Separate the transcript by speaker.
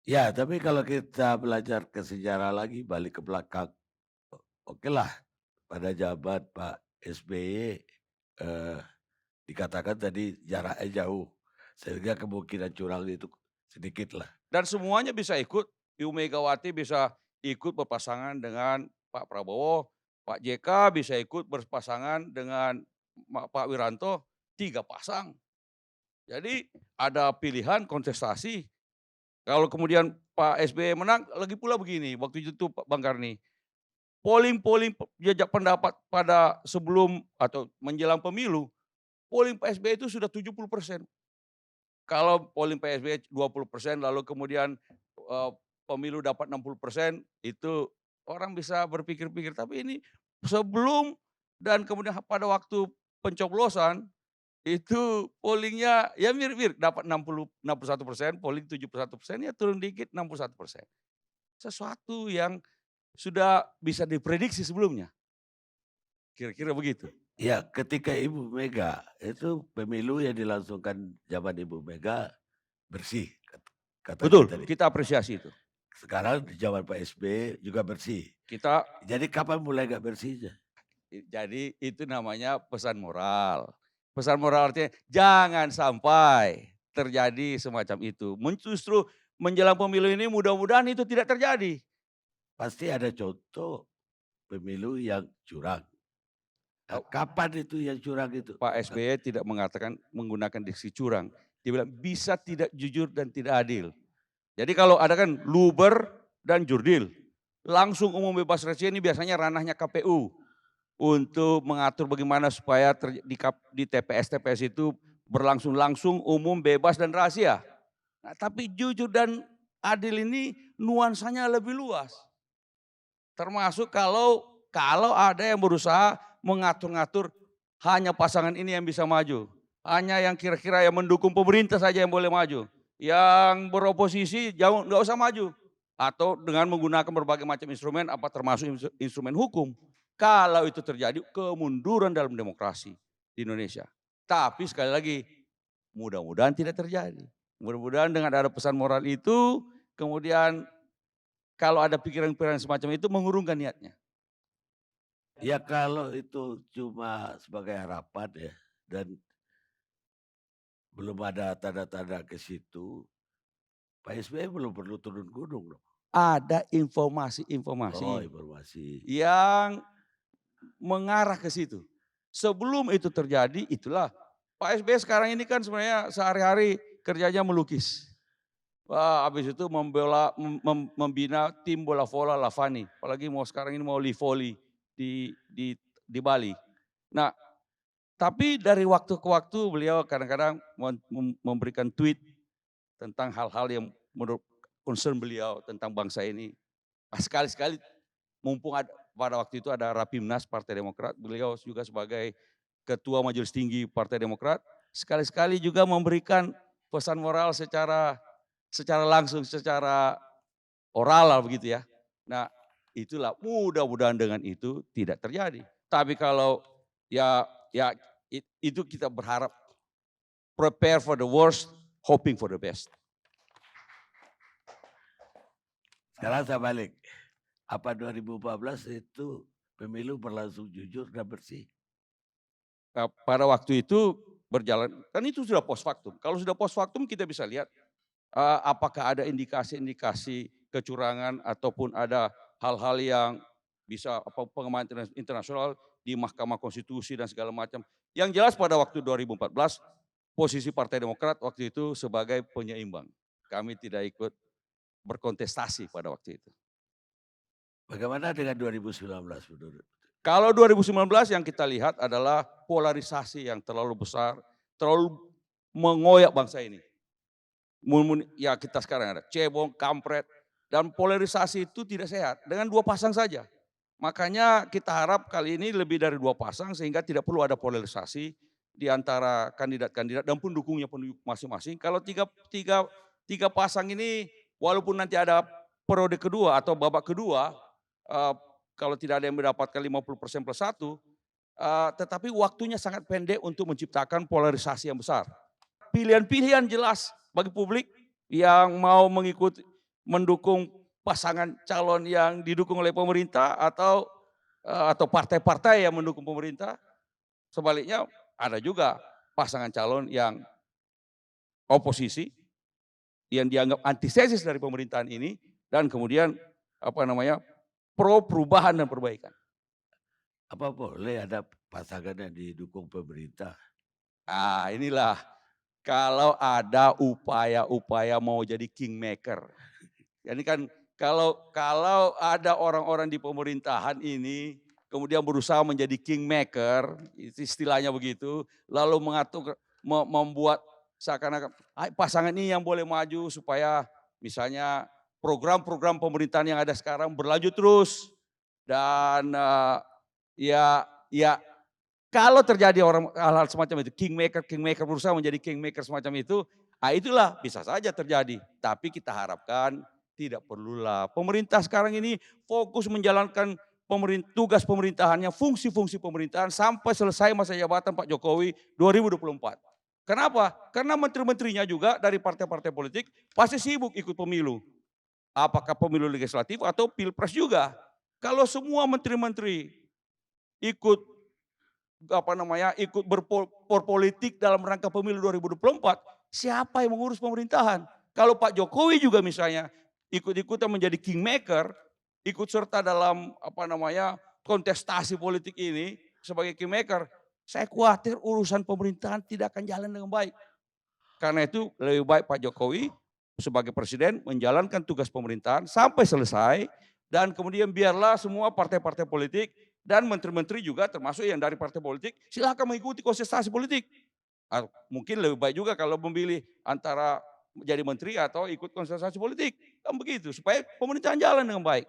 Speaker 1: Ya, tapi kalau kita belajar ke sejarah lagi, balik ke belakang, okelah pada zaman Pak SBY, eee, dikatakan tadi jaraknya jauh, sehingga kemungkinan curang itu sedikitlah.
Speaker 2: Dan semuanya bisa ikut, Ibu Megawati bisa ikut berpasangan dengan Pak Prabowo, Pak JK bisa ikut berpasangan dengan Pak Wiranto, 3 pasang. Jadi ada pilihan kontestasi, kalau kemudian Pak SBY menang, lagi pula begini, waktu itu tuh Bang Karni, polling-polling jejak pendapat pada sebelum atau menjelang pemilu, polling Pak SBY itu sudah 70%. Kalau polling Pak SBY 20%, lalu kemudian, eee, pemilu dapat 60%, itu orang bisa berpikir-pikir, tapi ini sebelum dan kemudian pada waktu pencoblosan, itu polling-nya ya mirip-mirip, dapat 61%, polling 71%, ya turun dikit 61%. Sesuatu yang sudah bisa diprediksi sebelumnya, kira-kira begitu.
Speaker 1: Ya, ketika Ibu Mega, itu pemilu yang dilangsungkan zaman Ibu Mega bersih, katanya
Speaker 2: Betul,
Speaker 1: tadi.
Speaker 2: kita apresiasi itu.
Speaker 1: Sekarang di zaman Pak SBY juga bersih.
Speaker 2: Kita
Speaker 1: Jadi kapan mulai nggak bersihnya?
Speaker 2: jadi itu namanya pesan moral. Pesan moral artinya jangan sampai terjadi semacam itu. Justru menjelang pemilu ini mudah-mudahan itu tidak terjadi.
Speaker 1: Pasti ada contoh pemilu yang curang. Nah,
Speaker 2: Eee,
Speaker 1: kapan itu yang curang itu?
Speaker 2: Pak SBY tidak mengatakan menggunakan diksi curang. Dia bilang bisa tidak jujur dan tidak adil. Jadi kalau ada kan luber dan jurdil, langsung umum bebas rahasia ini biasanya ranahnya KPU. Untuk mengatur bagaimana supaya di TPS-TPS itu berlangsung langsung, umum, bebas, dan rahasia. Nah, tapi jujur dan adil ini nuansanya lebih luas. Termasuk kalau kalau ada yang berusaha mengatur-ngatur hanya pasangan ini yang bisa maju. Hanya yang kira-kira yang mendukung pemerintah saja yang boleh maju. Yang beroposisi jauh nggak usah maju. Atau dengan menggunakan berbagai macam instrumen apa termasuk instrumen hukum. Kalau itu terjadi kemunduran dalam demokrasi di Indonesia. Tapi sekali lagi mudah-mudahan tidak terjadi. Mudah-mudahan dengan ada pesan moral itu kemudian kalau ada pikiran-pikiran semacam itu mengurungkan niatnya.
Speaker 1: Ya kalau itu cuma sebagai harapan ya, dan belum ada tanda-tanda ke situ, Pak SBY belum perlu turun gunung dong.
Speaker 2: Ada
Speaker 1: Oh,
Speaker 2: informasi-informasi
Speaker 1: informasi.
Speaker 2: yang mengarah ke situ. Sebelum itu terjadi, itulah Pak SBY sekarang ini kan sebenarnya sehari-hari kerjanya melukis. Wah, habis itu membina tim bola vola Lavani, apalagi mau sekarang ini mau Livoli di Bali. Nah, tapi dari waktu ke waktu beliau kadang-kadang memberikan tweet tentang hal-hal yang menurut concern beliau tentang bangsa ini. Sekali-sekali mumpung pada waktu itu ada Rapimnas Partai Demokrat, beliau juga sebagai Ketua Majelis Tinggi Partai Demokrat, sekali-sekali juga memberikan pesan moral secara secara langsung, secara oral lah begitu ya. Nah, itulah mudah-mudahan dengan itu tidak terjadi. Tapi kalau ya itu kita berharap prepare for the worst, hoping for the best.
Speaker 1: Sekarang saya balik, apa 2014 itu pemilu berlangsung jujur dan bersih?
Speaker 2: Pada waktu itu berjalan kan itu sudah post factum. Kalau sudah post factum kita bisa lihat, apakah ada indikasi-indikasi kecurangan ataupun ada hal-hal yang bisa pengaman internasional di Mahkamah Konstitusi dan segala macam. Yang jelas pada waktu 2014 posisi Partai Demokrat waktu itu sebagai penyeimbang. Kami tidak ikut berkontestasi pada waktu itu.
Speaker 1: Bagaimana dengan 2019 menurut?
Speaker 2: Kalau 2019 yang kita lihat adalah polarisasi yang terlalu besar, terlalu mengoyak bangsa ini. Ya kita sekarang ada cebong, kampret, dan polarisasi itu tidak sehat dengan 2 pasang saja. Makanya kita harap kali ini lebih dari 2 pasang sehingga tidak perlu ada polarisasi di antara kandidat-kandidat dan pendukungnya masing-masing. Kalau tiga, tiga pasang ini walaupun nanti ada periode kedua atau babak kedua, eee, kalau tidak ada yang mendapatkan 50% plus satu, tetapi waktunya sangat pendek untuk menciptakan polarisasi yang besar. Pilihan-pilihan jelas bagi publik yang mau mengikuti mendukung pasangan calon yang didukung oleh pemerintah atau partai-partai yang mendukung pemerintah. Sebaliknya ada juga pasangan calon yang oposisi yang dianggap antitesis dari pemerintahan ini dan kemudian pro perubahan dan perbaikan.
Speaker 1: Apa boleh ada pasangan yang didukung pemerintah?
Speaker 2: Inilah kalau ada upaya-upaya mau jadi kingmaker. Jadi kan kalau ada orang-orang di pemerintahan ini kemudian berusaha menjadi kingmaker, istilahnya begitu, lalu membuat seakan-akan pasangan ini yang boleh maju supaya misalnya program-program pemerintahan yang ada sekarang berlanjut terus dan ya kalau terjadi hal-hal semacam itu, kingmaker berusaha menjadi kingmaker semacam itu, itulah bisa saja terjadi. Tapi kita harapkan tidak perlulah. Pemerintah sekarang ini fokus menjalankan tugas pemerintahannya, fungsi-fungsi pemerintahan sampai selesai masa jabatan Pak Jokowi 2024. Kenapa? Karena menteri-menterinya juga dari partai-partai politik pasti sibuk ikut pemilu. Apakah pemilu legislatif atau pilpres juga. Kalau semua menteri-menteri ikut berpolitik dalam rangka pemilu 2024, siapa yang mengurus pemerintahan? Kalau Pak Jokowi juga misalnya ikut-ikutan menjadi kingmaker, ikut serta dalam kontestasi politik ini sebagai kingmaker, saya khawatir urusan pemerintahan tidak akan jalan dengan baik. Karena itu lebih baik Pak Jokowi sebagai presiden menjalankan tugas pemerintahan sampai selesai dan kemudian biarlah semua partai-partai politik dan menteri-menteri juga termasuk yang dari partai politik silakan mengikuti kontestasi politik. Mungkin lebih baik juga kalau memilih antara menjadi menteri atau ikut kontestasi politik. Kan begitu supaya pemerintahan jalan dengan baik.